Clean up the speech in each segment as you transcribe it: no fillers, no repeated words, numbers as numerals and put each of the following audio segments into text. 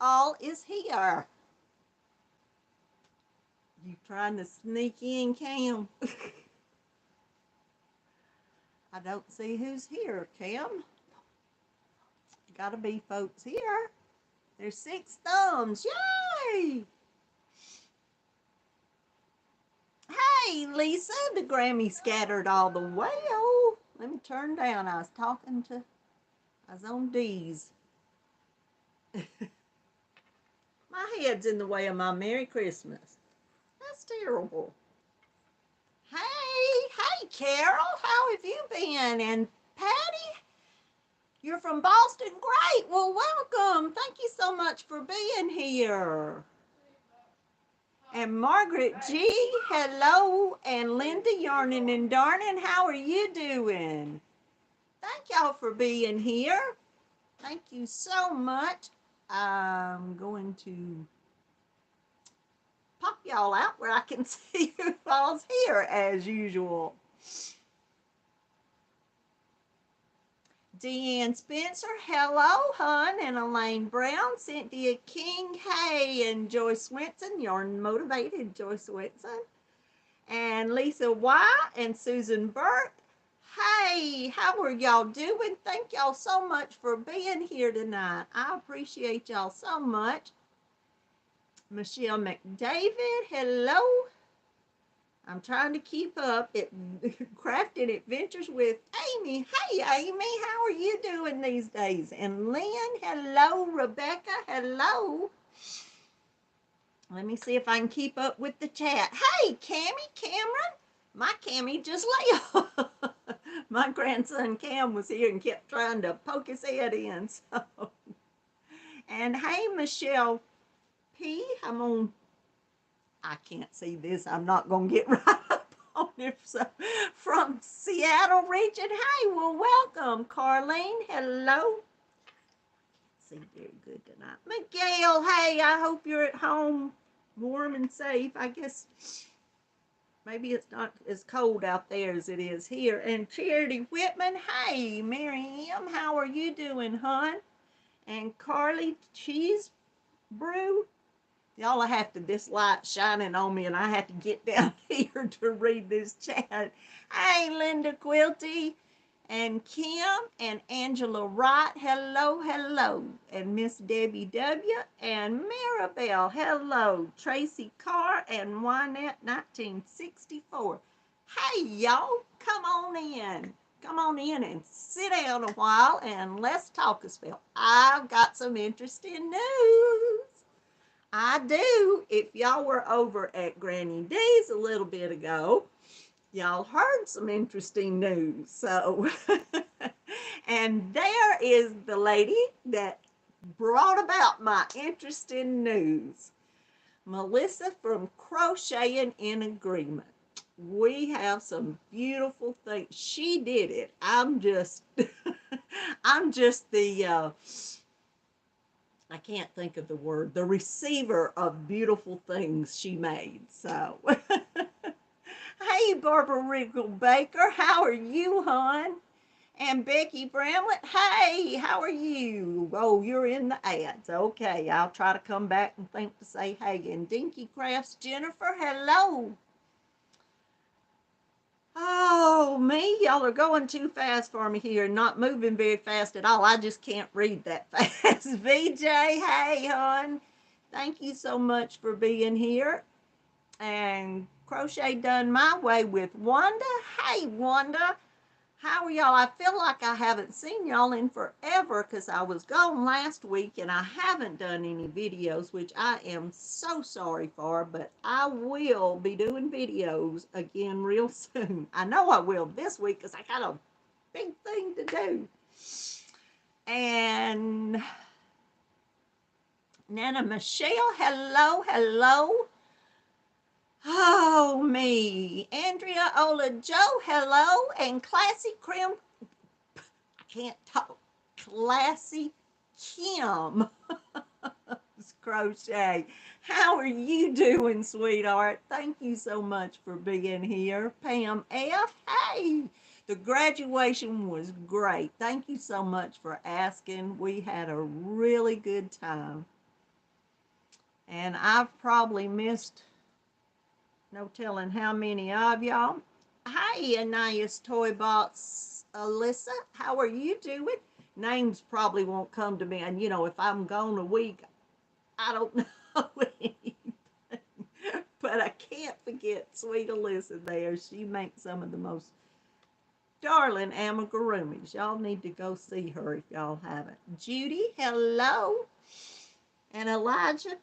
all is here. You trying to sneak in, Cam? I don't see who's here, Cam. Gotta be folks here. There's 6 thumbs. Yay! Hey, Lisa, the Grammy scattered all the way. Oh, let me turn down. I was on D's. My head's in the way of my Merry Christmas. That's terrible. Hey, Carol, how have you been? And Patty, you're from Boston. Great. Well, welcome. Thank you so much for being here. And Margaret G, hello. And Linda Yarnin and Darnin, how are you doing? Thank y'all for being here. Thank you so much. I'm going to pop y'all out where I can see who all's here as usual. Deanne Spencer, hello, hun, and Elaine Brown, Cynthia King, hey, and Joyce Swinson, Yarn Motivated, Joyce Swinson, and Lisa White, and Susan Burke. Hey, how are y'all doing? Thank y'all so much for being here tonight. I appreciate y'all so much. Michelle McDavid, hello. I'm trying to keep up at Crafting Adventures with Amy. Hey, Amy, how are you doing these days? And Lynn, hello. Rebecca, hello. Let me see if I can keep up with the chat. Hey, Cameron. My Cammy just left. My grandson Cam was here and kept trying to poke his head in. So. And hey, Michelle P, I can't see this. I'm not going to get right up on it. So, from Seattle region, hey, well, welcome. Carlene, hello. See very good tonight. Miguel, hey, I hope you're at home warm and safe. I guess maybe it's not as cold out there as it is here. And Charity Whitman, hey, Mary M, how are you doing, hon? And Carly Cheese Brew, y'all have to, this light shining on me and I have to get down here to read this chat. Hey, Linda Quilty and Kim and Angela Wright, hello, hello. And Miss Debbie W. and Maribel, hello. Tracy Carr and Wynette 1964. Hey, y'all, come on in. Come on in and sit down a while and let's talk a spell. I've got some interesting news. I do. If y'all were over at Granny D's a little bit ago, y'all heard some interesting news. So, and there is the lady that brought about my interesting news. Melissa from Crocheting in Agreement. We have some beautiful things. She did it. I'm just the, I can't think of the word, the receiver of beautiful things she made. So, hey, Barbara Wrinkle Baker, how are you, hon? And Becky Bramlett, hey, how are you? Oh, you're in the ads. Okay, I'll try to come back and think to say hey. And Dinky Crafts Jennifer, hello. Oh, me, y'all are going too fast for me here, not moving very fast at all. I just can't read that fast. VJ, hey, hon. Thank you so much for being here. And Crochet Done My Way with Wanda. Hey, Wanda. How are y'all? I feel like I haven't seen y'all in forever because I was gone last week and I haven't done any videos, which I am so sorry for, but I will be doing videos again real soon. I know I will this week because I got a big thing to do. And Nana Michelle, hello, hello. Oh, me. Andrea Ola Joe, hello. And Classy Crim, I can't talk. Classy Kim Crochet. How are you doing, sweetheart? Thank you so much for being here. Pam F, hey. The graduation was great. Thank you so much for asking. We had a really good time. And I've probably missed no telling how many of y'all. Hi, Anais Toy Box Alyssa. How are you doing? Names probably won't come to me. And, you know, if I'm gone a week, I don't know anything. But I can't forget sweet Alyssa there. She makes some of the most darling amigurumis. Y'all need to go see her if y'all haven't. Judy, hello. And Elijah,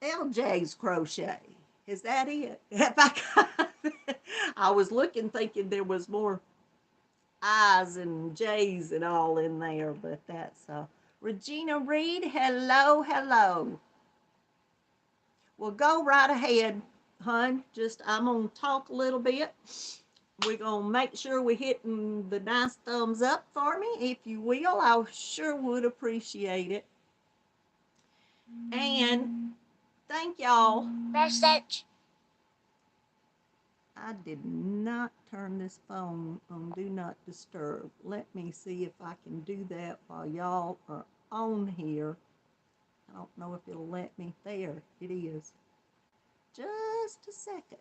LJ's Crochet. Is that it? Have I got it? I was looking thinking there was more I's and J's and all in there, but that's Regina Reed, hello, hello. Well, go right ahead, hun. Just, I'm going to talk a little bit. We're going to make sure we're hitting the nice thumbs up for me. If you will, I sure would appreciate it. And thank y'all. Message. I did not turn this phone on Do Not Disturb. Let me see if I can do that while y'all are on here. I don't know if it'll let me. There, it is. Just a second.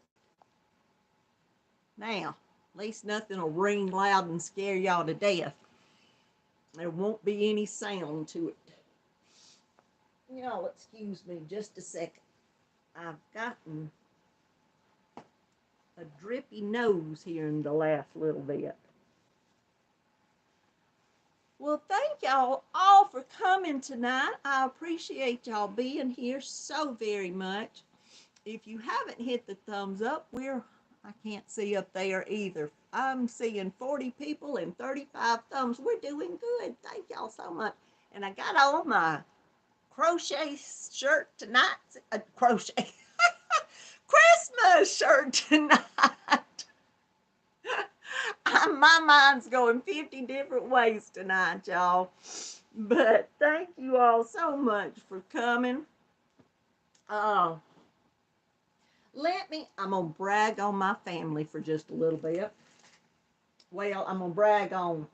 Now, at least nothing will ring loud and scare y'all to death. There won't be any sound to it. Y'all excuse me just a second. I've gotten a drippy nose here in the last little bit. Well, thank y'all all for coming tonight. I appreciate y'all being here so very much. If you haven't hit the thumbs up, I can't see up there either. I'm seeing 40 people and 35 thumbs. We're doing good. Thank y'all so much. And I got on my crochet shirt tonight. Crochet. Christmas shirt tonight. My mind's going 50 different ways tonight, y'all. But thank you all so much for coming. I'm going to brag on my family for just a little bit. Well, I'm going to brag on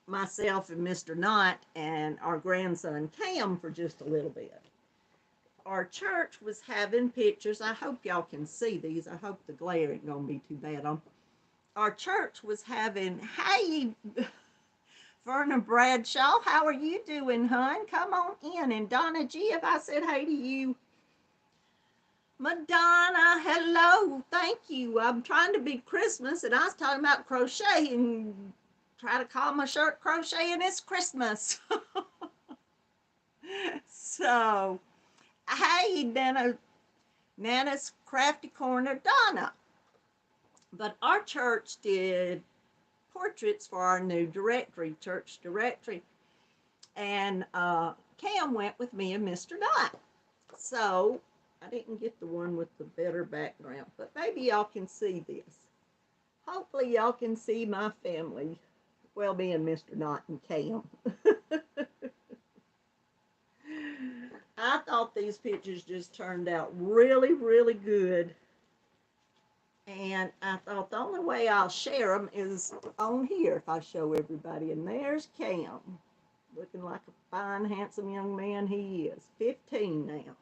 myself and Mr. Knott and our grandson Cam for just a little bit. Our church was having pictures. I hope y'all can see these. I hope the glare ain't going to be too bad on. Our church was having, hey, Verna Bradshaw, how are you doing, hun? Come on in. And Donna G, if I said hey to you. Madonna, hello, thank you. I'm trying to be Christmas, and I was talking about crochet, and try to call my shirt crochet, and it's Christmas. So, hey, Nana's Crafty Corner, Donna. But our church did portraits for our new directory, church directory, and Cam went with me and Mr. Knott. So, I didn't get the one with the better background, but maybe y'all can see this. Hopefully y'all can see my family. Well, being Mr. Knott and Cam. I thought these pictures just turned out really, really good. And I thought the only way I'll share them is on here if I show everybody. And there's Cam, looking like a fine, handsome young man he is. 15 now.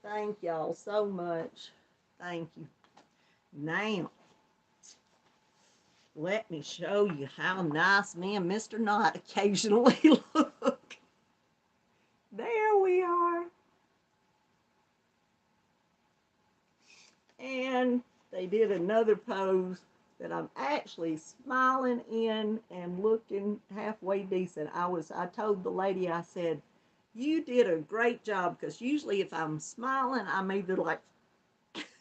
Thank y'all so much. Thank you. Now, let me show you how nice me and Mr. Knott occasionally look. There we are. And they did another pose that I'm actually smiling in and looking halfway decent. I told the lady, I said, you did a great job, because usually if I'm smiling, I'm either like,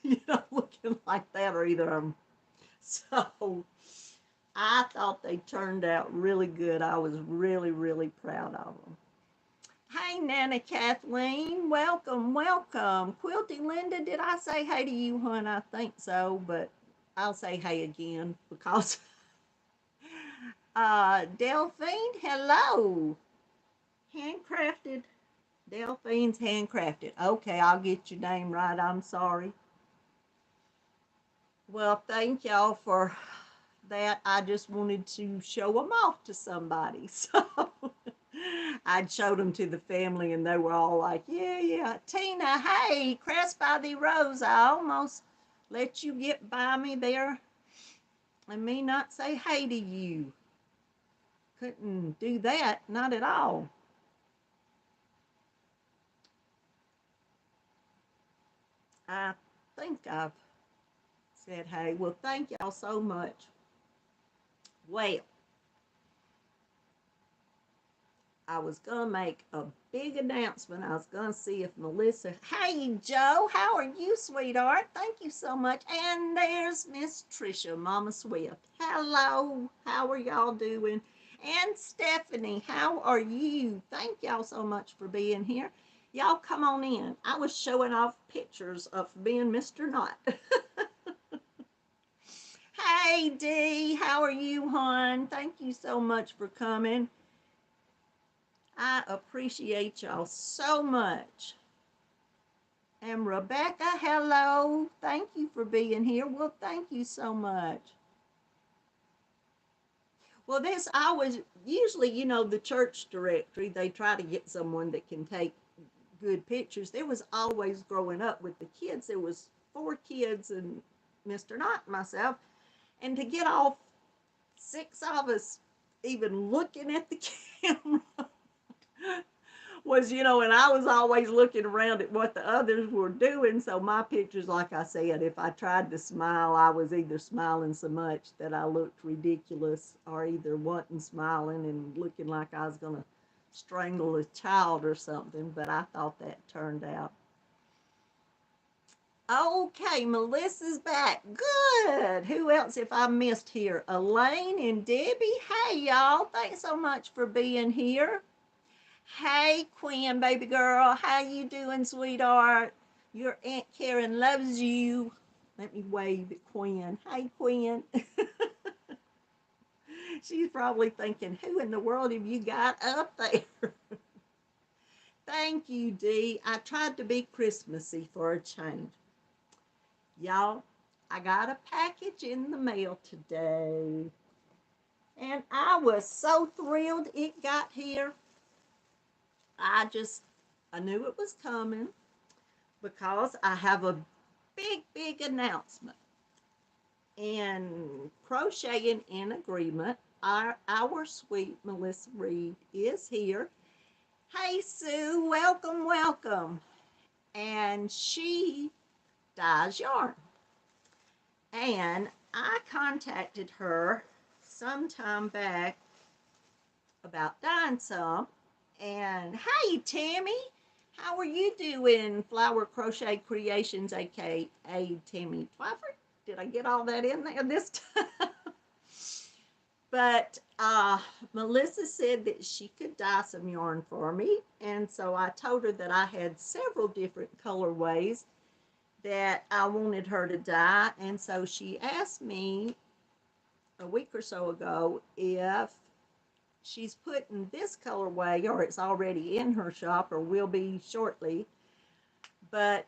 looking like that, or either I'm, so I thought they turned out really good. I was really, really proud of them. Hey, Nana Kathleen, welcome, welcome. Quilty Linda, did I say hey to you, hon? I think so, but I'll say hey again, because Delphine, hello. Handcrafted. Delphine's Handcrafted. Okay, I'll get your name right. I'm sorry. Well, thank y'all for that. I just wanted to show them off to somebody. So, I'd showed them to the family and they were all like, yeah, yeah. Tina, hey, Crest by the Rose, I almost let you get by me there and me not say hey to you. Couldn't do that, not at all. I think I've said hey. Well, thank y'all so much. Well, I was going to make a big announcement. I was going to see if Melissa, hey Joe, how are you, sweetheart? Thank you so much. And there's Miss Trisha, Mama Swift. Hello, how are y'all doing? And Stephanie, how are you? Thank y'all so much for being here. Y'all come on in. I was showing off pictures of being Mr. Knot. Hey Dee, how are you, hon? Thank you so much for coming. I appreciate y'all so much. And Rebecca, hello. Thank you for being here. Well, thank you so much. Well, this, I was usually, you know, the church directory, they try to get someone that can take good pictures. There was always growing up with the kids, there was 4 kids and Mr. Knott and myself. And to get all 6 of us even looking at the camera was, you know, and I was always looking around at what the others were doing. So my pictures, like I said, if I tried to smile, I was either smiling so much that I looked ridiculous or either wasn't smiling and looking like I was going to strangle a child or something. But I thought that turned out. Okay, Melissa's back. Good. Who else if I missed here? Elaine and Debbie. Hey, y'all. Thanks so much for being here. Hey, Quinn, baby girl. How you doing, sweetheart? Your Aunt Karen loves you. Let me wave at Quinn. Hey, Quinn. She's probably thinking, who in the world have you got up there? Thank you, Dee. I tried to be Christmassy for a change. Y'all, I got a package in the mail today. And I was so thrilled it got here. I knew it was coming because I have a big, big announcement. And Crocheting in Agreement, our sweet Melissa Reed is here. Hey, Sue, welcome, welcome. And she dyes yarn. And I contacted her sometime back about dyeing some. And hey, Tammy, how are you doing? Flower Crochet Creations, aka Tammy Twyford. Did I get all that in there this time? But Melissa said that she could dye some yarn for me. And so I told her that I had several different colorways that I wanted her to dye. And so she asked me a week or so ago if she's putting this colorway, or it's already in her shop or will be shortly. But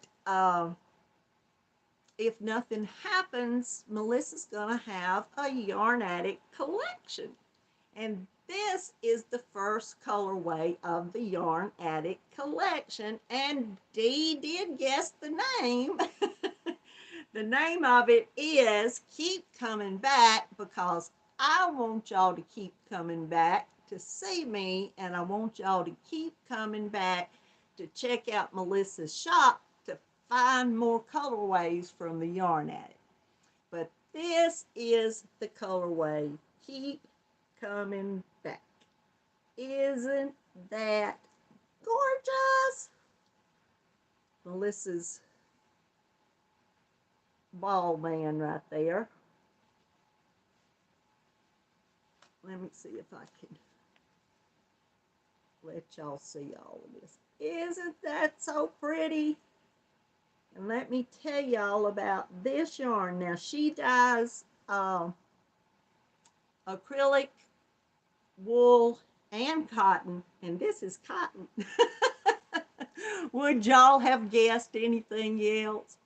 if nothing happens, Melissa's going to have a Yarn Addict collection. And this is the first colorway of the Yarn Addict collection. And Dee did guess the name. The name of it is Keep Coming Back, because I want y'all to keep coming back to see me, and I want y'all to keep coming back to check out Melissa's shop to find more colorways from the Yarn Addict. But this is the colorway, Keep Coming Back. Isn't that gorgeous? Melissa's ball man right there. Let me see if I can let y'all see all of this. Isn't that so pretty? And let me tell y'all about this yarn. Now, she dyes acrylic, wool, and cotton, and this is cotton. Would y'all have guessed anything else?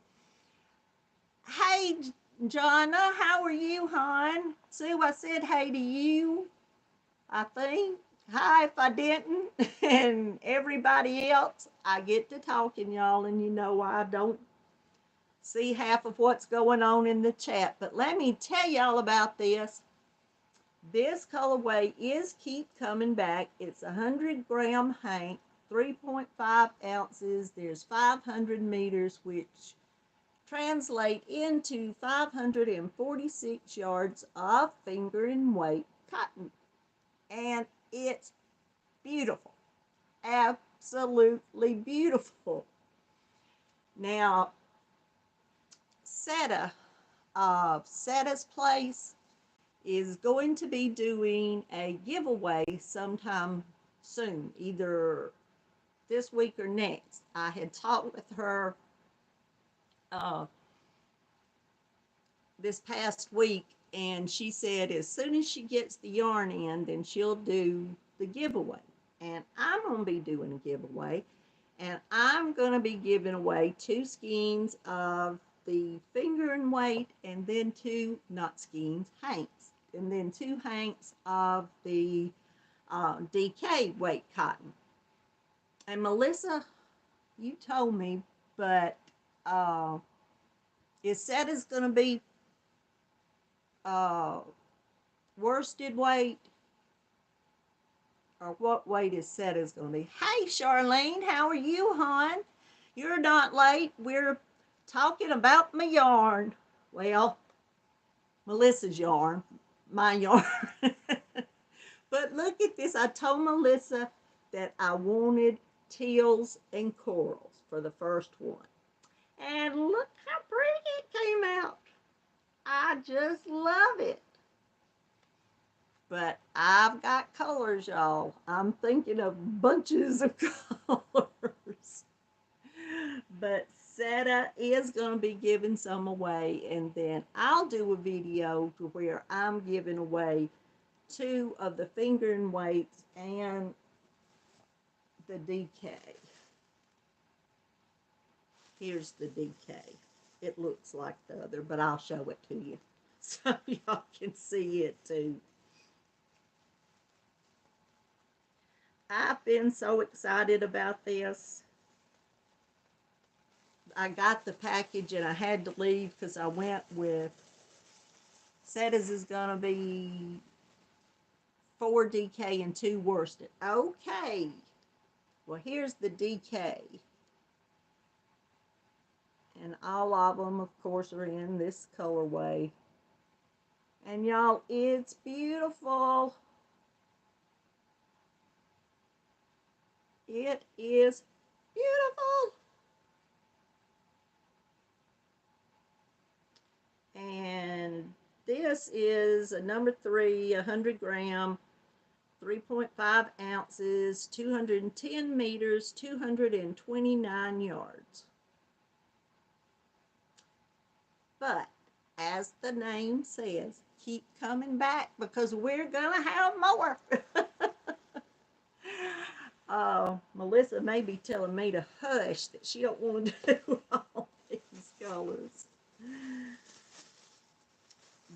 Hey, Jonna, how are you, hon? Sue, I said hey to you, I think. Hi if I didn't. And everybody else, I get to talking, y'all, and you know I don't see half of what's going on in the chat. But let me tell y'all about this. This colorway is keep coming back. It's a 100-gram hank, 3.5 ounces. There's 500 meters, which translate into 546 yards of finger and weight cotton. And it's beautiful. Absolutely beautiful. Now, Seta's Place is going to be doing a giveaway sometime soon, either this week or next. I had talked with her uh, this past week, and she said as soon as she gets the yarn in, then she'll do the giveaway. And I'm going to be doing a giveaway, and I'm going to be giving away 2 skeins of the finger and weight, and then 2, not skeins, hanks, and then 2 hanks of the DK weight cotton. And Melissa, you told me, but is said it's going to be worsted weight, or what weight is said is going to be? Hey, Charlene, how are you, hon? You're not late. We're talking about my yarn. Well, Melissa's yarn, my yarn. But look at this. I told Melissa that I wanted teals and corals for the first one. And look how pretty it came out. I just love it. But I've got colors, y'all. I'm thinking of bunches of colors. But Seta is going to be giving some away, and then I'll do a video to where I'm giving away 2 of the finger and weights and the DK. Here's the DK. It looks like the other, but I'll show it to you so y'all can see it too. I've been so excited about this. I got the package and I had to leave because I went with Seta's is going to be 4 DK and 2 worsted. Okay. Well, here's the DK. And all of them, of course, are in this colorway. And y'all, it's beautiful. It is beautiful. And this is a number 3, 100 gram, 3.5 ounces, 210 meters, 229 yards. But as the name says, keep coming back because we're going to have more. Melissa may be telling me to hush, that she don't want to do all these colors.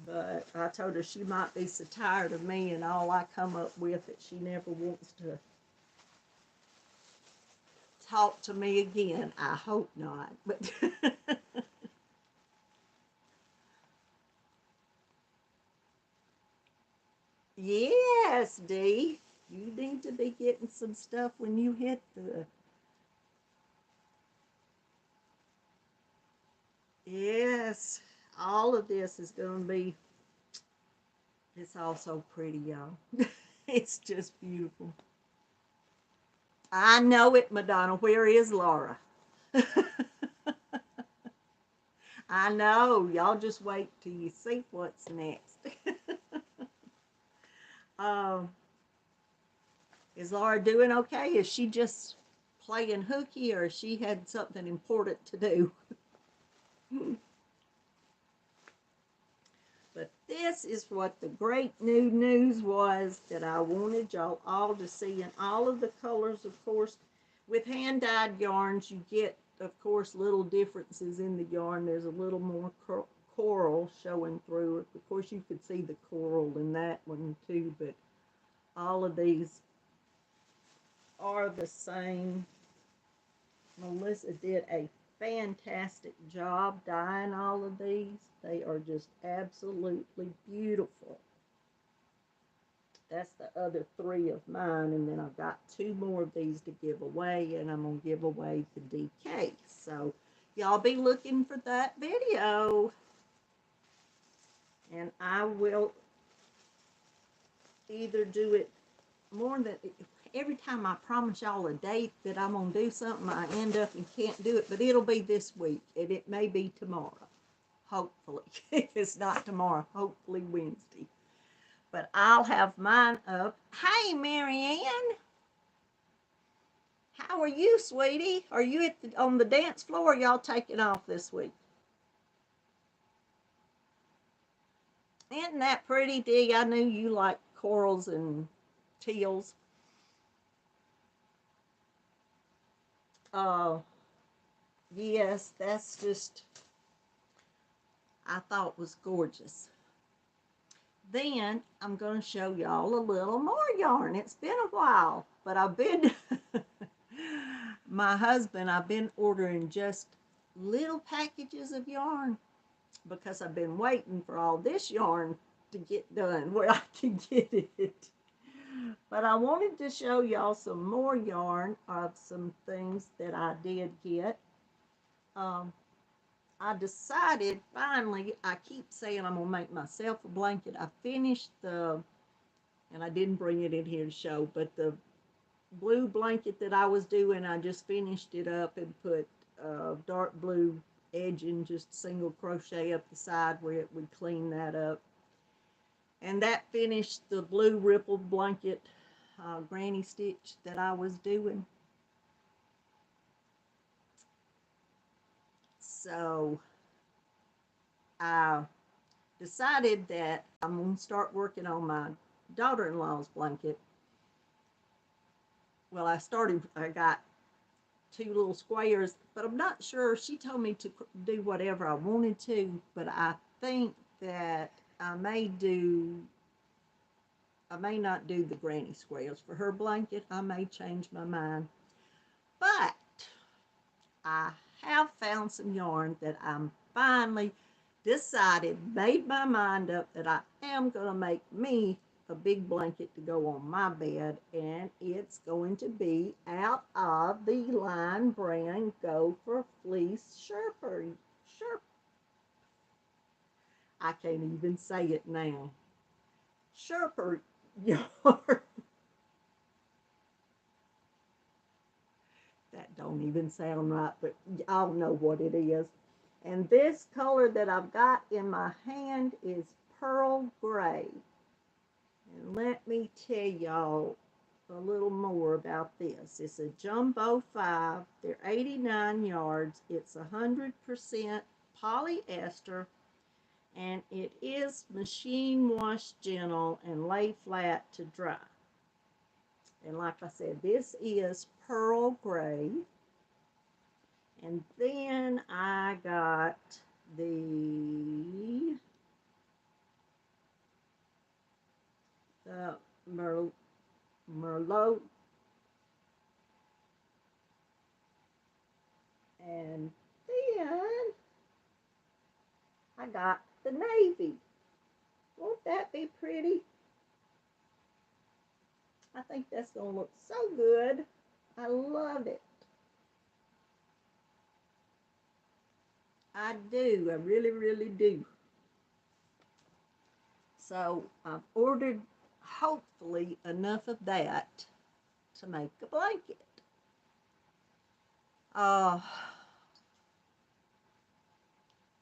But I told her she might be so tired of me and all I come up with that she never wants to talk to me again. I hope not. But yes, Dee, you need to be getting some stuff when you hit the... Yes, all of this is going to be... It's all so pretty, y'all. It's just beautiful. I know it, Madonna. Where is Laura? I know. Y'all just wait till you see what's next. Is Laura doing okay? Is she just playing hooky, or she had something important to do? But this is what the great new news was that I wanted y'all all to see in all of the colors. Of course, with hand-dyed yarns, you get, of course, little differences in the yarn. There's a little more coral showing through it. Of course, you could see the coral in that one too, but all of these are the same. Melissa did a fantastic job dyeing all of these. They are just absolutely beautiful. That's the other 3 of mine, and then I've got 2 more of these to give away, and I'm going to give away the DK. So y'all be looking for that video, and I will either do it more than every time I promise y'all a date that I'm going to do something, I end up and can't do it, but it'll be this week, and it may be tomorrow, hopefully. If it's not tomorrow, hopefully Wednesday. But I'll have mine up. Hey, Marianne. How are you, sweetie? Are you on the dance floor, or y'all taking off this week? Isn't that pretty, Dee? I knew you like corals and teals. Yes, that's just, I thought was gorgeous. Then I'm going to show y'all a little more yarn. It's been a while, but I've been, my husband, I've been ordering just little packages of yarn because I've been waiting for all this yarn to get done where I can get it. But I wanted to show y'all some more yarn of some things that I did get. I decided finally, I keep saying I'm going to make myself a blanket. I finished and I didn't bring it in here to show, but the blue blanket that I was doing, I just finished it up and put dark blue edging, just single crochet up the side where it would clean that up. And that finished the blue rippled blanket granny stitch that I was doing. So I decided that I'm going to start working on my daughter-in-law's blanket. Well, I got 2 little squares, but I'm not sure. She told me to do whatever I wanted to, but I think that I may not do the granny squares for her blanket. I may change my mind. But I have found some yarn that I'm finally decided, made my mind up that I am going to make me a big blanket to go on my bed, and it's going to be out of the line brand Gopher Fleece Sherper. I can't even say it now. Sherper yarn. That don't even sound right, but y'all know what it is. And this color that I've got in my hand is pearl gray. And let me tell y'all a little more about this. It's a jumbo 5. They're 89 yards. It's 100% polyester, and it is machine wash gentle and lay flat to dry. And like I said, this is pearl gray. And then I got the Merlot, and then I got the navy. Won't that be pretty? I think that's going to look so good. I love it. I do. I really, really do. So I've ordered, hopefully, enough of that to make a blanket.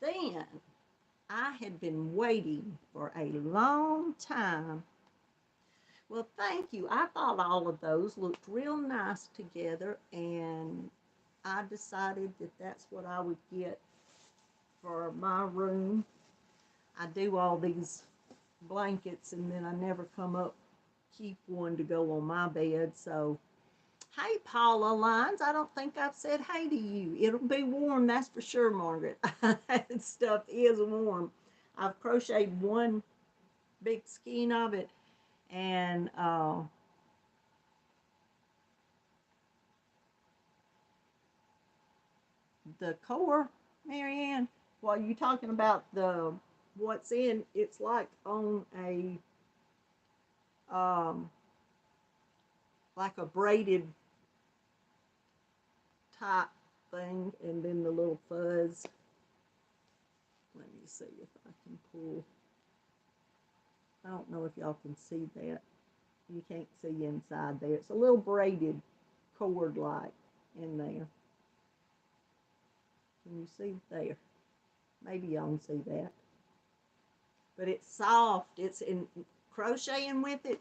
Then I had been waiting for a long time. Well, thank you. I thought all of those looked real nice together, and I decided that that's what I would get for my room. I do all these blankets, and then I never come up, keep one to go on my bed. So, hey, Paula Lines, I don't think I've said hey to you. It'll be warm, that's for sure, Margaret. That stuff is warm. I've crocheted one big skein of it, and the core, Marianne, while you talking about the what's in, it's like on a like a braided type thing, and then the little fuzz. Let me see if I can pull. I don't know if y'all can see that. You can't see inside there. It's a little braided cord like in there. Can you see there? Maybe y'all can see that. But it's soft. It's in crocheting with it.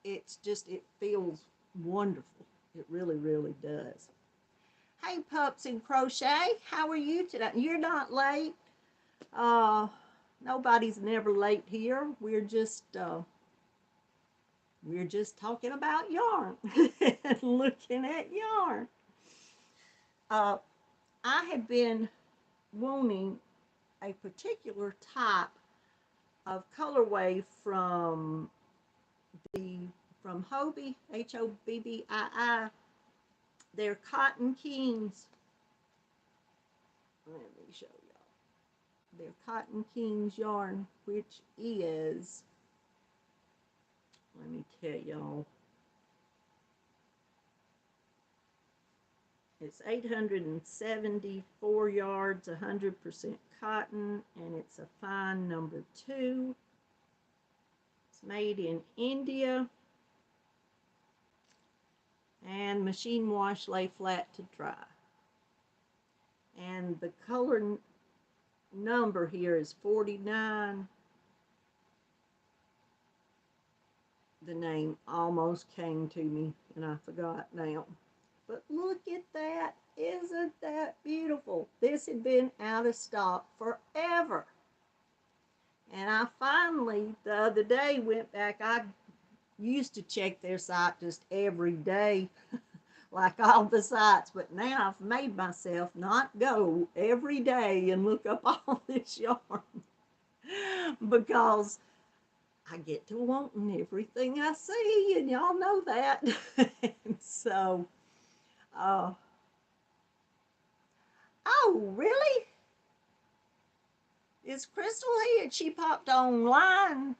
It's just, it feels wonderful. It really, really does. Hey, pups in crochet, how are you today? You're not late. Nobody's never late here. We're just talking about yarn and looking at yarn. I have been wanting a particular type of colorway from Hobbii, Hobbii. They're Cotton Kings. Let me show y'all. They're Cotton Kings yarn, which is, let me tell y'all, it's 874 yards, 100% cotton, and it's a fine number 2. It's made in India, and machine wash, lay flat to dry. And the color number here is 49. The name almost came to me and I forgot now. But look at that. Isn't that beautiful? This had been out of stock forever. And I finally, the other day, went back. I used to check their site just every day, like all the sites. But now I've made myself not go every day and look up all this yarn. Because I get to wanting everything I see, and y'all know that. And so, oh, really? Is Crystal here? She popped online.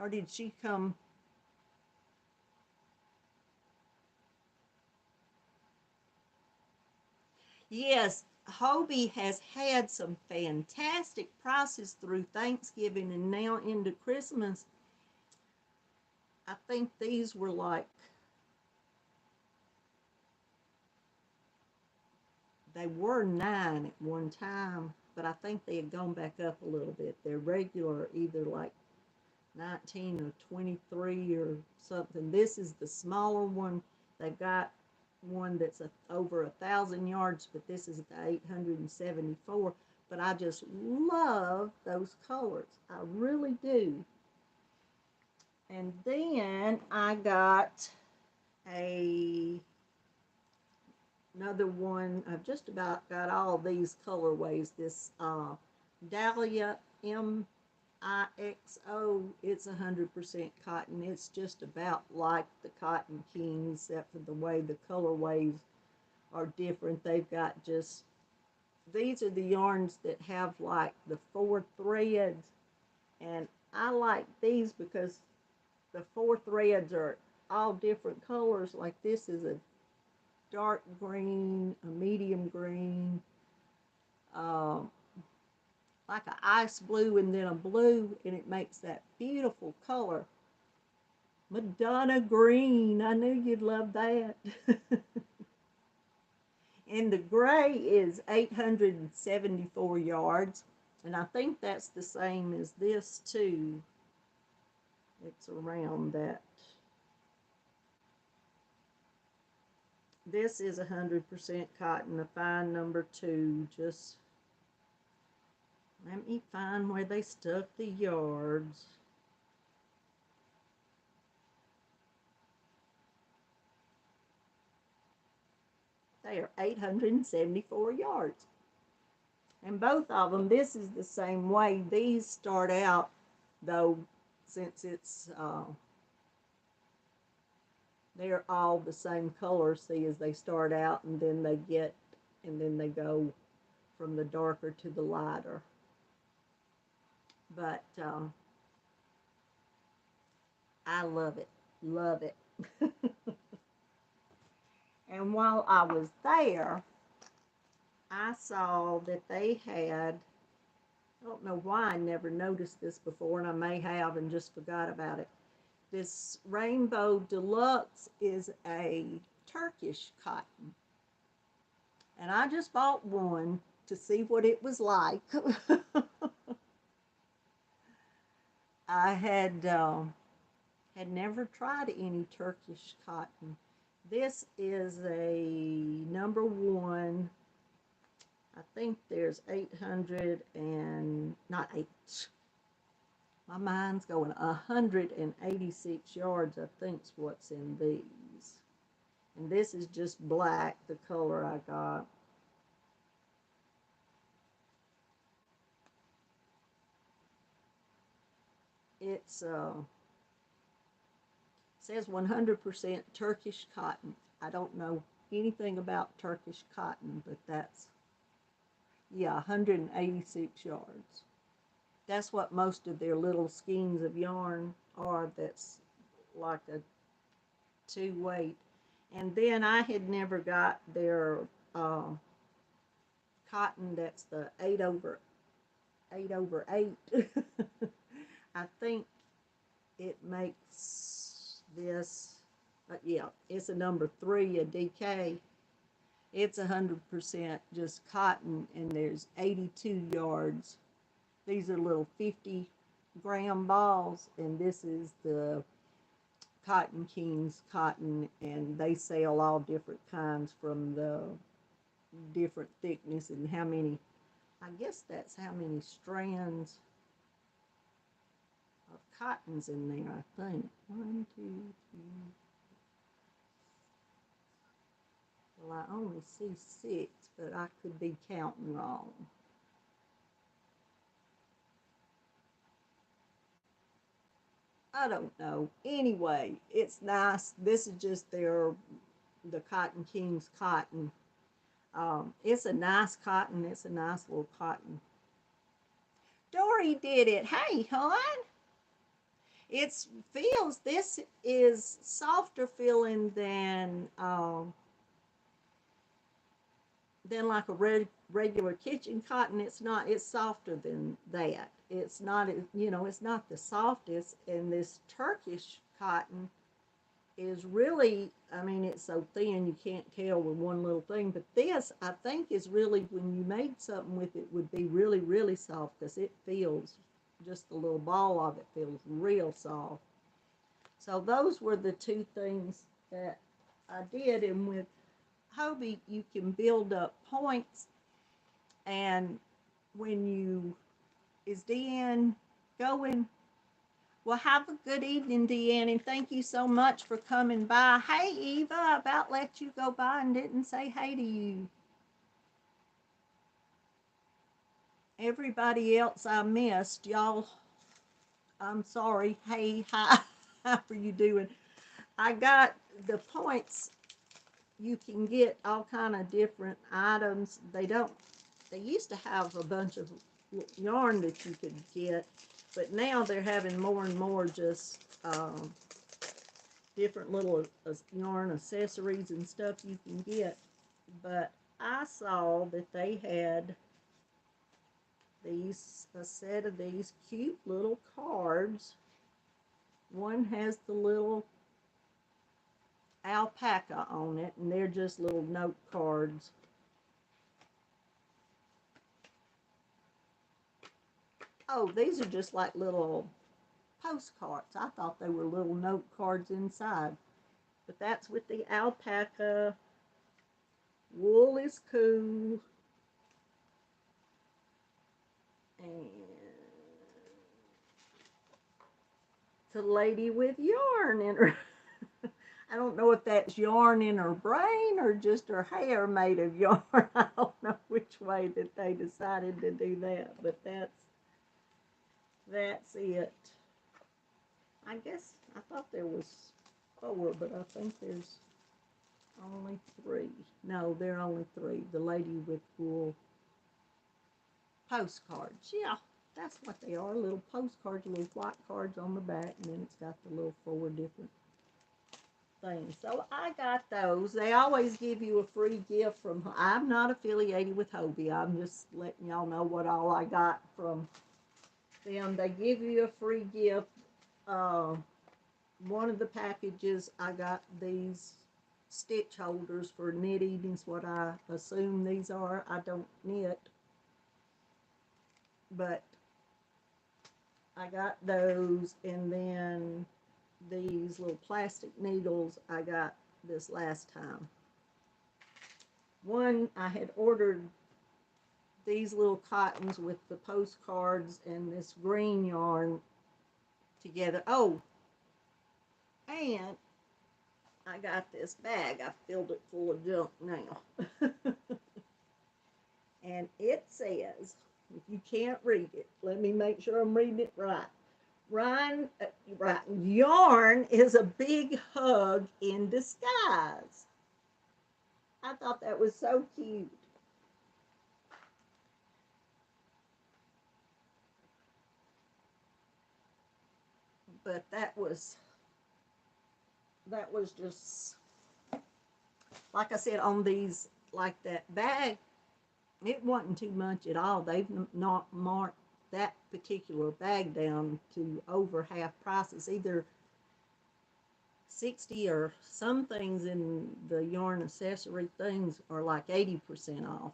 Or did she come? Yes, Hobbii has had some fantastic prices through Thanksgiving and now into Christmas. I think these were like, they were $9 at one time, but I think they had gone back up a little bit. They're regular, either like 19 or 23 or something. This is the smaller one. They've got one that's over 1,000 yards, but this is the 874. But I just love those colors. I really do. And then I got another one. I've just about got all these colorways. This Dahlia MIXO, it's 100% cotton. It's just about like the Cotton King, except for the way the colorways are different. They've got just, these are the yarns that have like the 4 threads, and I like these because the 4 threads are all different colors. Like this is a dark green, a medium green, like an ice blue, and then a blue, and it makes that beautiful color. Madonna green, I knew you'd love that. And the gray is 874 yards, and I think that's the same as this too. It's around that. This is 100% cotton, a fine number 2. Just let me find where they stuck the yards. They are 874 yards. And both of them, this is the same way. These start out, though, since it's they're all the same color, see, as they start out, and then they go from the darker to the lighter. But I love it, love it. And while I was there, I saw that they had, I don't know why I never noticed this before, and I may have and just forgot about it. This Rainbow Deluxe is a Turkish cotton. And I just bought one to see what it was like. I had never tried any Turkish cotton. This is a number one. I think there's 800 and not 8. My mind's going 186 yards, I think's what's in these. And this is just black, the color I got. It's says 100% Turkish cotton. I don't know anything about Turkish cotton, but that's, yeah, 186 yards. That's what most of their little skeins of yarn are. That's like a 2 weight. And then I had never got their cotton that's the 8/8. I think it makes this, yeah, it's a number 3, a DK. It's 100% just cotton, and there's 82 yards. These are little 50-gram balls, and this is the Cotton Kings cotton, and they sell all different kinds from the different thickness and how many, I guess that's how many strands of cottons in there, I think. 1, 2, 3. Well, I only see 6, but I could be counting wrong. I don't know. Anyway, it's nice. This is just the Cotton Kings cotton. It's a nice cotton. It's a nice little cotton. Dory did it. Hey, hon. This is softer feeling than like a regular kitchen cotton. It's not. It's softer than that. It's not. It's not the softest. And this Turkish cotton is really, I mean, it's so thin you can't tell with one little thing. But this, I think, is really, when you made something with it, would be really, really soft, because it feels, just the little ball of it feels real soft. So those were the 2 things that I did. And with Hobie, you can build up points. And is Deanne going? Well, have a good evening, Deanne, and thank you so much for coming by. Hey, Eva, I about let you go by and didn't say hey to you. Everybody else I missed, y'all, I'm sorry. Hey, hi, how are you doing? I got the points. You can get all kind of different items. They used to have a bunch of yarn that you could get, but now they're having more and more just different little yarn accessories and stuff you can get. But I saw that they had a set of these cute little cards. One has the little alpaca on it, and they're just little note cards. Oh, these are just like little postcards. I thought they were little note cards inside. But that's with the alpaca. Wool is cool. And it's a lady with yarn in her. I don't know if that's yarn in her brain or just her hair made of yarn. I don't know which way that they decided to do that, but that's it. I guess I thought there was 4, but I think there's only 3. No, there are only 3. The lady with wool postcards. Yeah, that's what they are. Little postcards, little white cards on the back, and then it's got the little 4 different things. So I got those. They always give you a free gift from, I'm not affiliated with Hobie. I'm just letting y'all know what all I got from them. They give you a free gift. One of the packages, I got these stitch holders for knitting is what I assume these are. I don't knit, but I got those, and then these little plastic needles I got this last time. One, I had ordered these little cottons with the postcards and this green yarn together. Oh, and I got this bag. I filled it full of junk now. And it says, if you can't read it, let me make sure I'm reading it right. Yarn is a big hug in disguise. I thought that was so cute. But that was just, like I said, on these, like that bag, it wasn't too much at all. They've not marked that particular bag down to over half price. It's either 60, or some things in the yarn accessory things are like 80% off.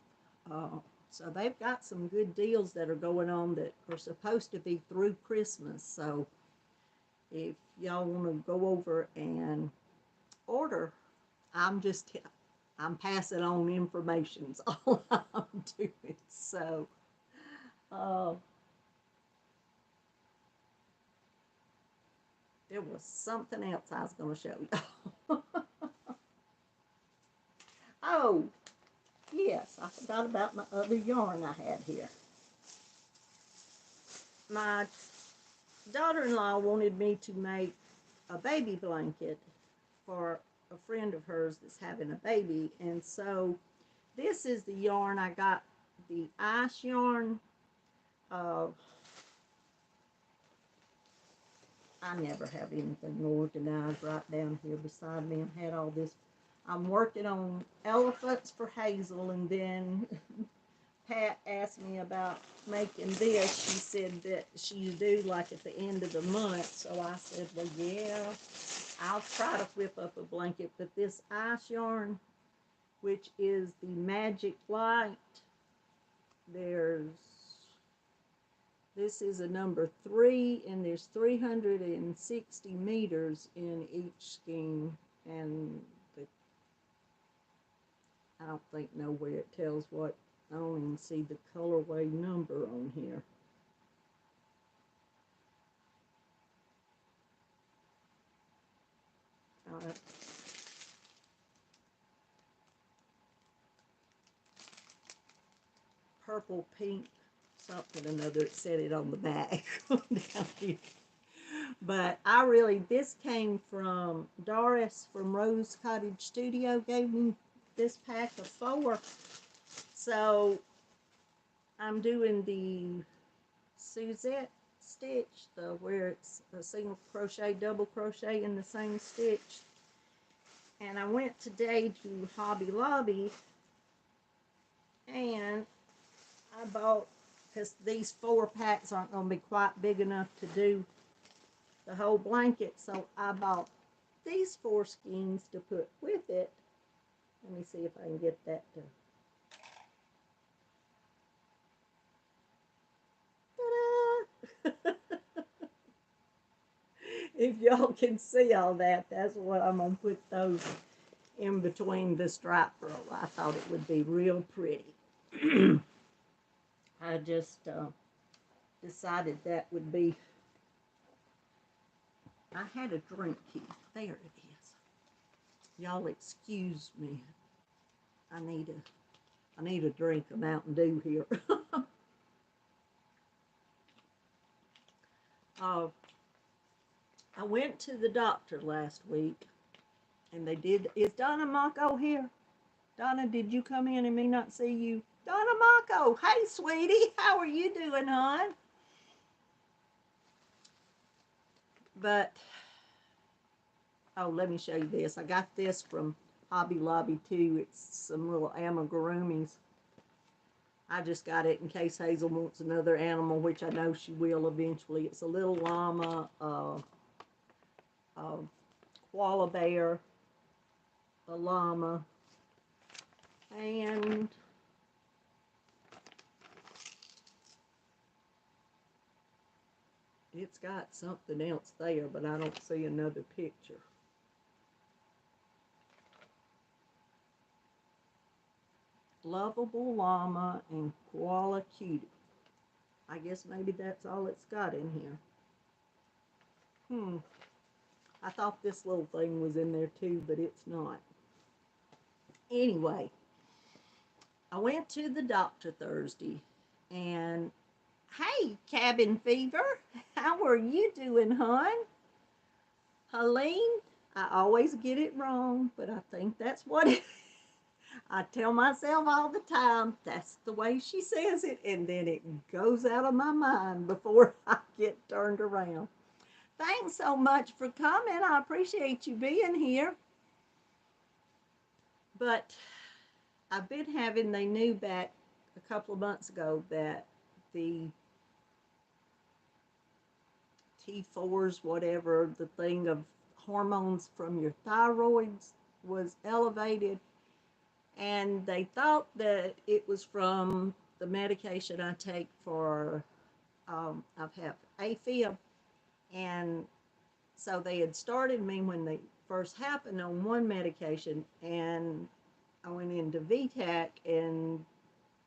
So they've got some good deals that are going on that are supposed to be through Christmas. So if y'all want to go over and order, I'm passing on information is all I'm doing. So there was something else I was going to show you. Oh, yes, I forgot about my other yarn I had here. My daughter-in-law wanted me to make a baby blanket for a friend of hers that's having a baby, and so this is the yarn I got, the ice yarn. I never have anything organized right down here beside me. I had all this. I'm working on elephants for Hazel, and then Pat asked me about making this. She said that she's due like at the end of the month. So I said, well, yeah, I'll try to whip up a blanket. But this ice yarn, which is the Magic Light, this is a number 3, and there's 360 meters in each skein, and I don't think nowhere it tells what. I don't even see the colorway number on here. Purple, pink, something or another. It said it on the back down here. But this came from Doris from Rose Cottage Studio, gave me this pack of 4. So I'm doing the Suzette stitch, where it's a single crochet, double crochet in the same stitch. And I went today to Hobby Lobby, and I bought, because these 4 packs aren't going to be quite big enough to do the whole blanket, so I bought these 4 skeins to put with it. Let me see if I can get that to. Ta-da! If y'all can see all that, that's what I'm going to put those in between the stripe row. I thought it would be real pretty. I just decided that would be. I had a drink here. There it is. Y'all excuse me. I need a drink of Mountain Dew here. I went to the doctor last week, And they did. Is Donna Mako here? Donna, did you come in and me not see you? Donna Mako, hey sweetie, how are you doing, hon? But, oh, let me show you this. I got this from Hobby Lobby too. It's some little amigurumis. I just got it in case Hazel wants another animal, which I know she will eventually. It's a little llama, a koala bear, a llama, and it's got something else there, but I don't see another picture. Lovable llama and koala cutie. I guess maybe that's all it's got in here. I thought this little thing was in there too, but it's not. Anyway, I went to the doctor Thursday, and hey, Cabin Fever, how are you doing, hon? Helene, I always get it wrong, but I think that's what it is. I tell myself all the time, that's the way she says it, and then it goes out of my mind before I get turned around. Thanks so much for coming. I appreciate you being here. But I've been having, they knew back a couple of months ago that the T4s, whatever, the thing of hormones from your thyroids was elevated. And they thought that it was from the medication I take for, I've had AFib. And so they had started me when they first happened on one medication, and I went into VTAC, and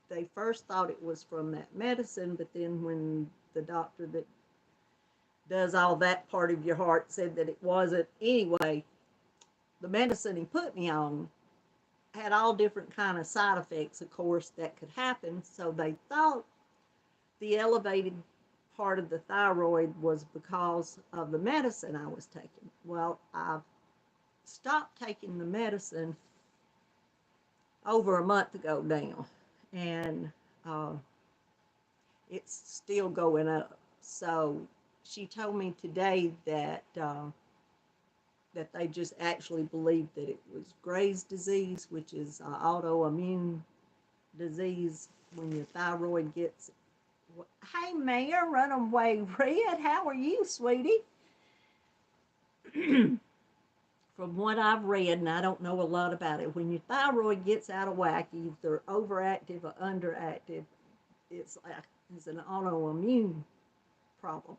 they first thought it was from that medicine, but then when the doctor that does all that part of your heart said that it wasn't, anyway, the medicine he put me on had all different kind of side effects, of course, that could happen. So they thought the elevated part of the thyroid was because of the medicine I was taking. Well, I've stopped taking the medicine over a month ago now, and it's still going up. So she told me today that that they just actually believed that it was Graves' disease, which is autoimmune disease when your thyroid gets. Hey, Mayor, Runaway Red, how are you, sweetie? From what I've read, and I don't know a lot about it, when your thyroid gets out of whack, either overactive or underactive, it's an autoimmune problem.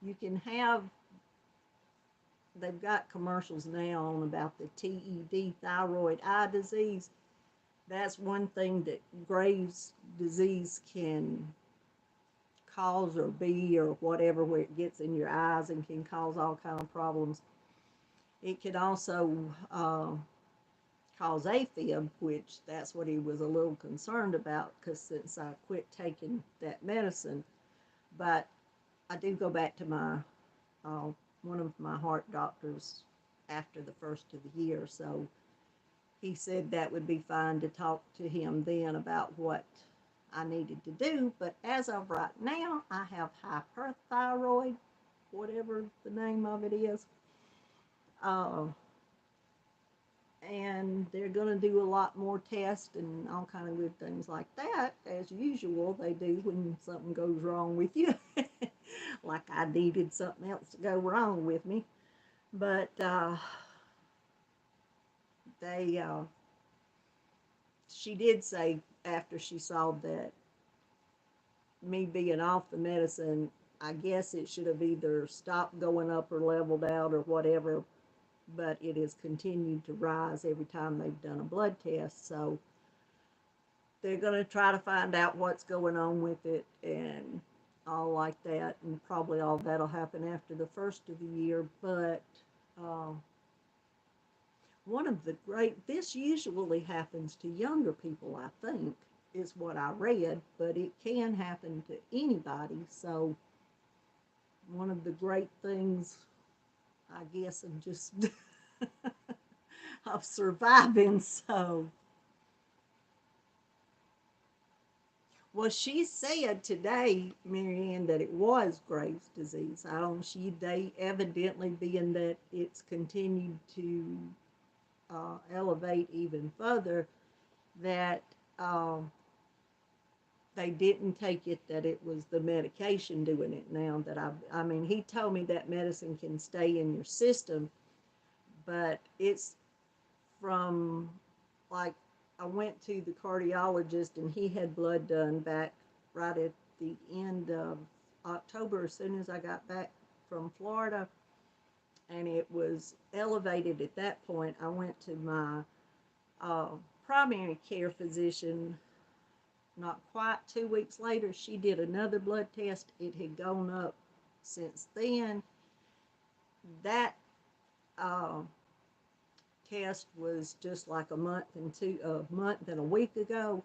You can have, they've got commercials now on about the TED, thyroid eye disease. That's one thing that Graves' disease can cause or be or whatever, where it gets in your eyes and can cause all kind of problems. It can also cause AFib, which that's what he was a little concerned about, because since I quit taking that medicine. But I do go back to my one of my heart doctors after the first of the year, so he said that would be fine to talk to him then about what I needed to do. But as of right now, I have hyperthyroid, whatever the name of it is. And they're going to do a lot more tests and all kind of good things like that, as usual they do when something goes wrong with you. Like I needed something else to go wrong with me. But she did say after she saw that me being off the medicine, I guess it should have either stopped going up or leveled out or whatever, but it has continued to rise every time they've done a blood test. So they're going to try to find out what's going on with it and all like that, and probably all that'll happen after the first of the year. But one of the this usually happens to younger people, I think, is what I read, but it can happen to anybody. So one of the great things, I guess, of just of surviving. So, well, she said today, Marianne, that it was Graves' disease. I don't. They evidently, being that it's continued to elevate even further, that they didn't take it that it was the medication doing it now. That I mean, he told me that medicine can stay in your system, but it's from, like, I went to the cardiologist and he had blood done back right at the end of October, as soon as I got back from Florida, and it was elevated at that point. I went to my primary care physician not quite 2 weeks later. She did another blood test. It had gone up since then. That test was just like a month and a week ago,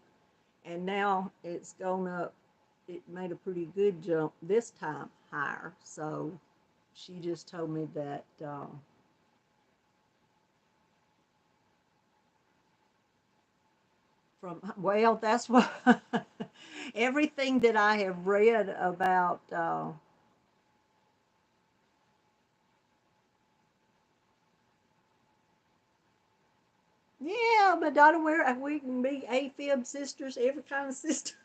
and now it's gone up. It made a pretty good jump this time higher. So she just told me that well, that's what everything that I have read about yeah, but Donna, we can be AFib sisters, every kind of sister.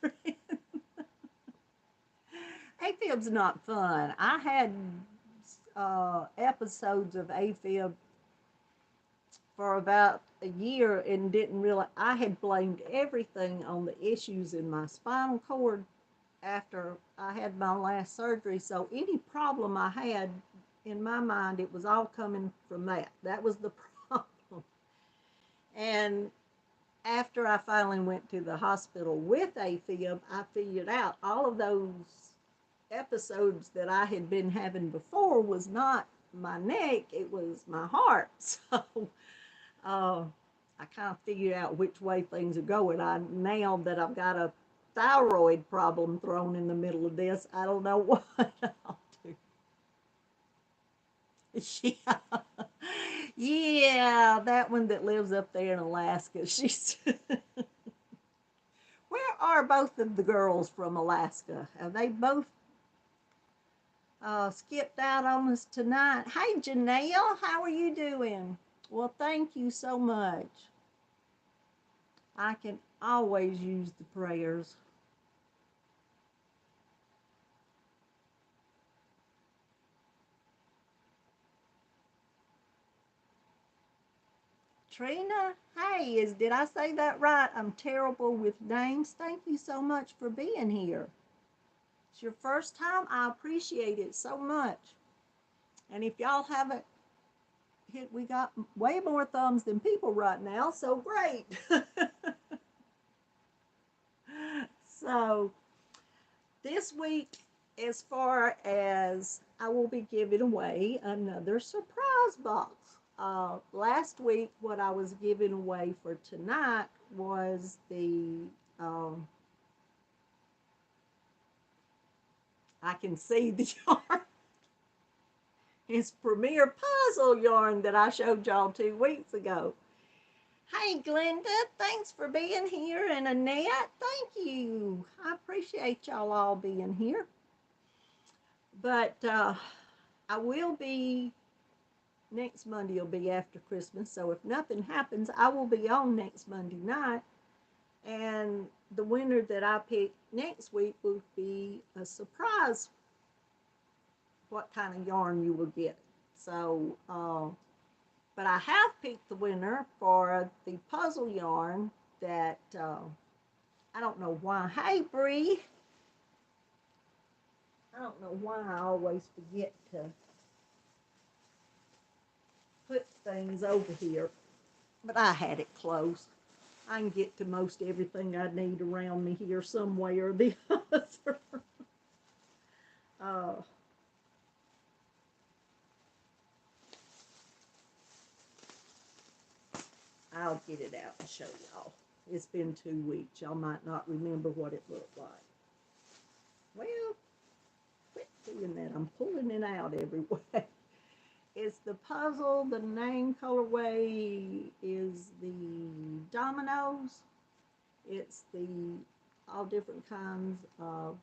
AFib's not fun. I had episodes of AFib for about a year and didn't realize. I had blamed everything on the issues in my spinal cord after I had my last surgery. So any problem I had, in my mind, it was all coming from that. That was the problem. And after I finally went to the hospital with AFib, I figured out all of those episodes that I had been having before was not my neck, it was my heart. So I kind of figured out which way things are going. Now that I've got a thyroid problem thrown in the middle of this, I don't know what I'll do. Yeah. Yeah, that one that lives up there in Alaska. She's Where are both of the girls from Alaska? Have they both skipped out on us tonight? Hey, Janelle, how are you doing? Well, thank you so much. I can always use the prayers. Trina, hey, did I say that right? I'm terrible with names. Thank you so much for being here. It's your first time. I appreciate it so much. And if y'all haven't hit, we got way more thumbs than people right now, so great. So this week, as far as I will be giving away another surprise box. Last week, what I was giving away for tonight was the I can see the yarn. It's Premier Puzzle yarn that I showed y'all 2 weeks ago. Hey, Glenda, thanks for being here. And Annette, thank you. I appreciate y'all all being here. But I will be, next Monday will be after Christmas. So if nothing happens, I will be on next Monday night. And the winner that I pick next week will be a surprise what kind of yarn you will get. So, but I have picked the winner for the puzzle yarn that, I don't know why. Hey, Bree. I don't know why I always forget to put things over here, but I had it close. I can get to most everything I need around me here some way or the other. I'll get it out and show y'all. It's been 2 weeks. Y'all might not remember what it looked like. Well, quit doing that. I'm pulling it out everywhere. It's the puzzle. The name colorway is the Dominoes. It's the all different kinds of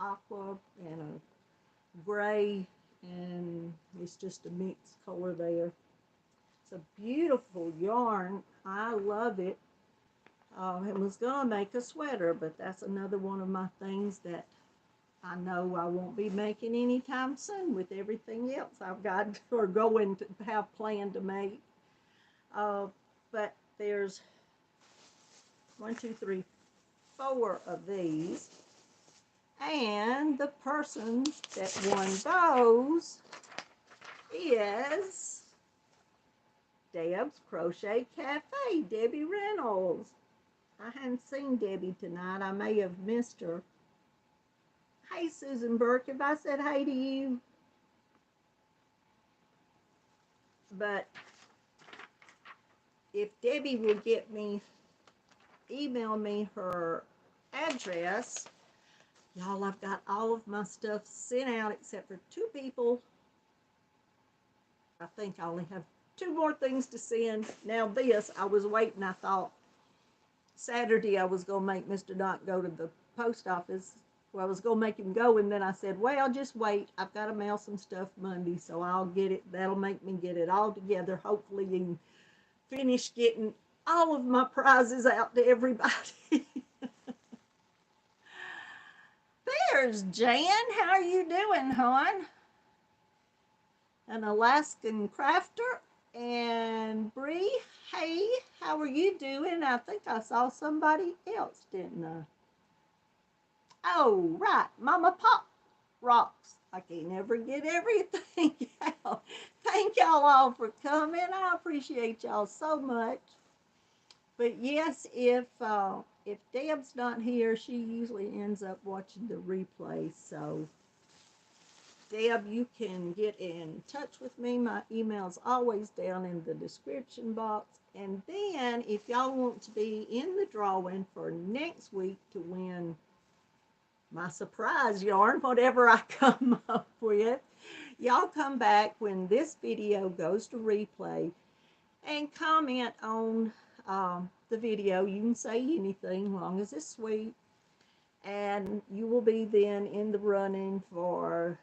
aqua and a gray, and it's just a mixed color there. It's a beautiful yarn. I love it. I was going to make a sweater, but that's another one of my things that I know I won't be making anytime soon with everything else I've got or going to have planned to make. But there's 1, 2, 3, 4 of these. And the person that won those is Deb's Crochet Cafe, Debbie Reynolds. I hadn't seen Debbie tonight. I may have missed her. Hey, Susan Burke, have I said hey to you? But if Debbie will get me, email me her address. Y'all, I've got all of my stuff sent out except for 2 people. I think I only have 2 more things to send. Now this, I was waiting. I thought Saturday I was going to make Mr. Doc go to the post office. Well, I was going to make him go, and then I said, well, just wait. I've got to mail some stuff Monday, so I'll get it. That'll make me get it all together. Hopefully you can finish getting all of my prizes out to everybody. There's Jan. How are you doing, hon? An Alaskan crafter. And Bree, hey, how are you doing? I think I saw somebody else, didn't I? Oh, right. Mama Pop rocks. I can't never get everything out. Thank y'all all for coming. I appreciate y'all so much. But yes, if Deb's not here, she usually ends up watching the replay. So, Deb, you can get in touch with me. My email's always down in the description box. And then, if y'all want to be in the drawing for next week to win my surprise yarn, whatever I come up with, y'all come back when this video goes to replay and comment on the video. You can say anything as long as it's sweet, and you will be then in the running for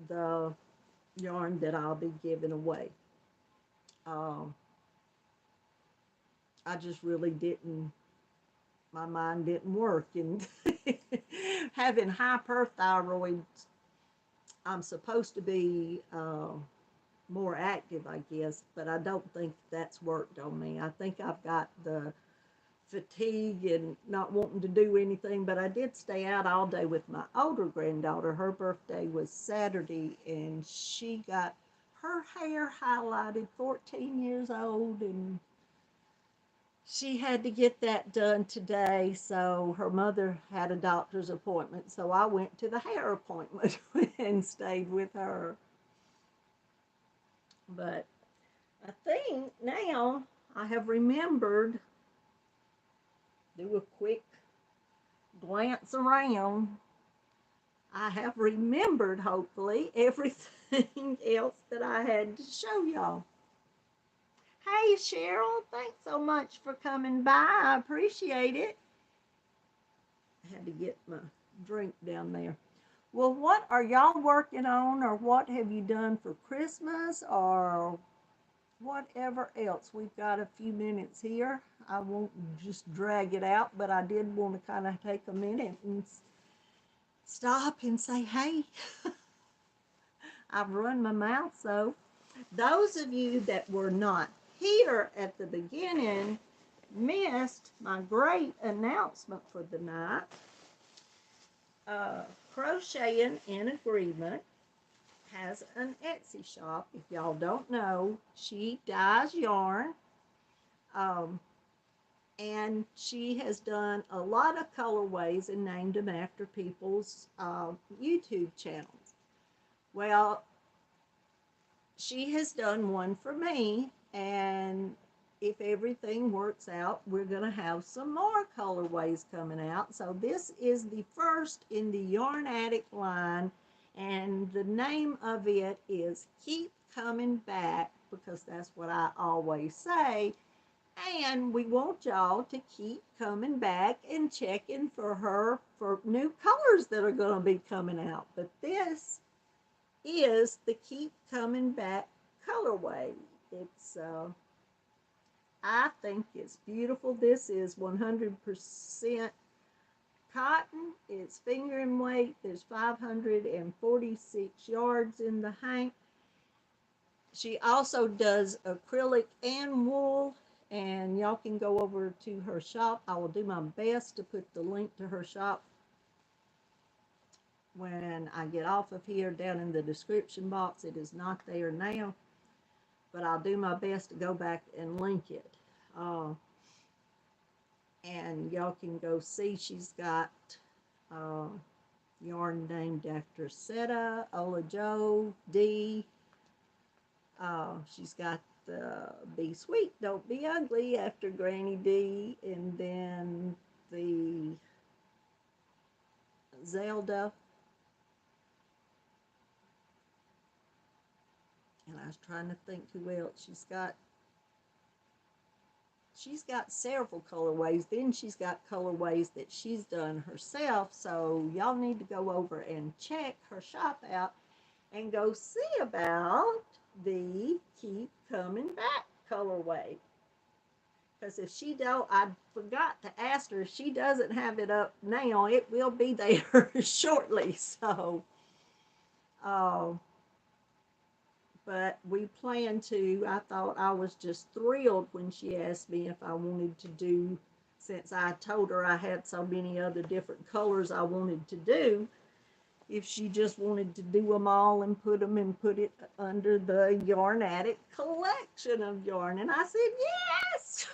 the yarn that I'll be giving away. I just really didn't, my mind didn't work, and having hyperthyroid, I'm supposed to be more active, I guess, but I don't think that's worked on me. I think I've got the fatigue and not wanting to do anything, but I did stay out all day with my older granddaughter. Her birthday was Saturday, and she got her hair highlighted, 14 years old, and she had to get that done today, so her mother had a doctor's appointment, so I went to the hair appointment and stayed with her. But I think now I have remembered, do a quick glance around, I have remembered, hopefully, everything else that I had to show y'all. Hey, Cheryl, thanks so much for coming by. I appreciate it. I had to get my drink down there. Well, what are y'all working on, or what have you done for Christmas, or whatever else? We've got a few minutes here. I won't just drag it out, but I did want to kind of take a minute and stop and say, hey, I've run my mouth. So those of you that were not here at the beginning missed my great announcement for the night. Crocheting in Agreement has an Etsy shop. If y'all don't know, she dyes yarn, and she has done a lot of colorways and named them after people's YouTube channels. Well, she has done one for me, and if everything works out, we're going to have some more colorways coming out. So this is the first in the Yarn Addict line, and the name of it is Keep coming back, because that's what I always say. And we want y'all to keep coming back and checking for her for new colors that are going to be coming out. But this is the Keep Coming Back colorway. It's, I think it's beautiful. This is 100% cotton. It's fingering weight. There's 546 yards in the hank. She also does acrylic and wool, and y'all can go over to her shop. I will do my best to put the link to her shop when I get off of here down in the description box. It is not there now, but I'll do my best to go back and link it. And y'all can go see she's got yarn named after Seta, Ola Joe, D. She's got the Be Sweet, Don't Be Ugly after Granny D, and then the Zelda. And I was trying to think who else. She's got several colorways. Then she's got colorways that she's done herself. So y'all need to go over and check her shop out and go see about the Keep Coming Back colorway. Because if she don't, I forgot to ask her, if she doesn't have it up now, it will be there shortly. So, but we plan to. I thought I was just thrilled when she asked me if I wanted to do, since I told her I had so many other different colors I wanted to do, if she just wanted to do them all and put it under the Yarn Addict collection of yarn. And I said, yes!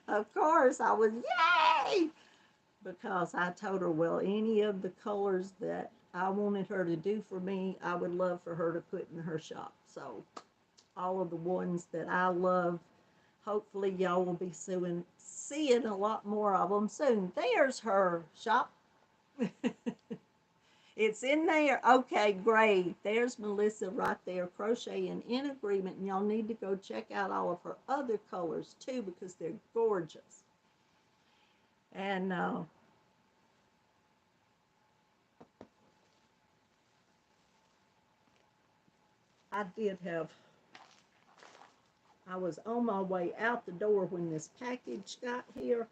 Of course, I was, yay! Because I told her, well, any of the colors that I wanted her to do for me, I would love for her to put in her shop. So all of the ones that I love, hopefully y'all will be seeing a lot more of them soon. There's her shop. It's in there. Okay, great. There's Melissa right there, crocheting in agreement. And y'all need to go check out all of her other colors too, because they're gorgeous. And I was on my way out the door when this package got here,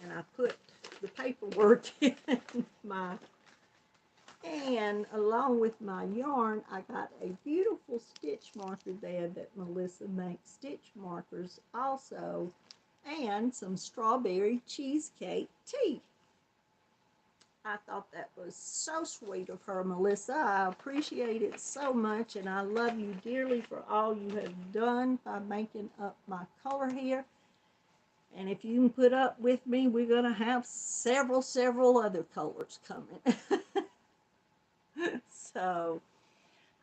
and I put the paperwork in my, and along with my yarn, I got a beautiful stitch marker there that Melissa makes stitch markers also, and some strawberry cheesecake tea. I thought that was so sweet of her, Melissa. I appreciate it so much, and I love you dearly for all you have done by making up my color here. And if you can put up with me, we're going to have several other colors coming. So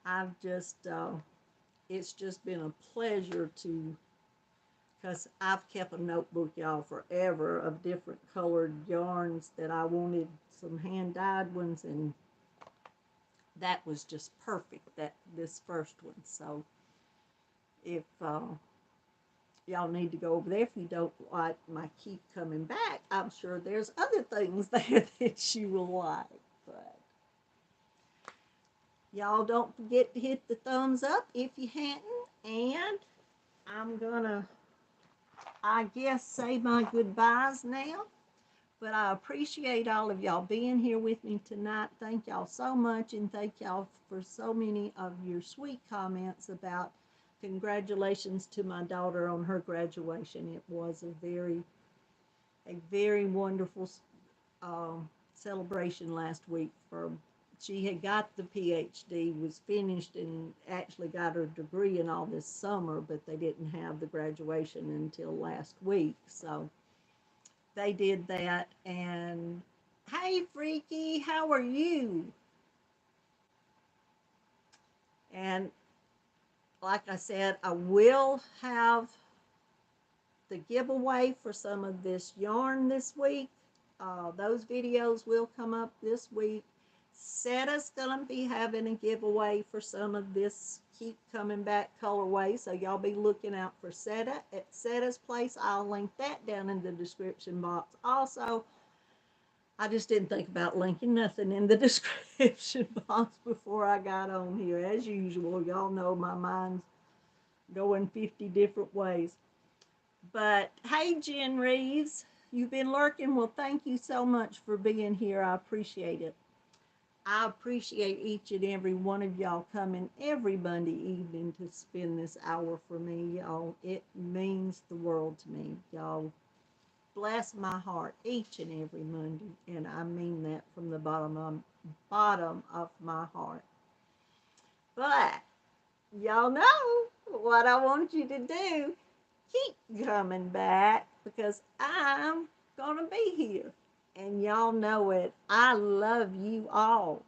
I've just, it's just been a pleasure to, because I've kept a notebook, y'all, forever of different colored yarns that I wanted, some hand-dyed ones, and that was just perfect, this first one. So if y'all need to go over there, if you don't like my Keep Coming Back, I'm sure there's other things there that you will like. But y'all don't forget to hit the thumbs up if you hadn't, and I'm gonna, I guess, say my goodbyes now. But I appreciate all of y'all being here with me tonight. Thank y'all so much, and thank y'all for so many of your sweet comments about congratulations to my daughter on her graduation. It was a very wonderful celebration last week. She had got the PhD, was finished, and actually got her degree and all this summer, but they didn't have the graduation until last week. So they did that. And hey, Freaky, how are you? And like I said, I will have the giveaway for some of this yarn this week. Those videos will come up this week. Setta's gonna be having a giveaway for some of this Keep Coming Back colorway, so y'all be looking out for Setta at Setta's place. I'll link that down in the description box. Also, I just didn't think about linking nothing in the description box before I got on here. As usual, y'all know my mind's going 50 different ways. But hey, Jen Reeves, you've been lurking. Well, thank you so much for being here. I appreciate it. I appreciate each and every one of y'all coming every Monday evening to spend this hour for me, y'all. It means the world to me, y'all. Bless my heart each and every Monday, and I mean that from the bottom of my heart. But y'all know what I want you to do. Keep coming back because I'm gonna be here, and y'all know it. I love you all.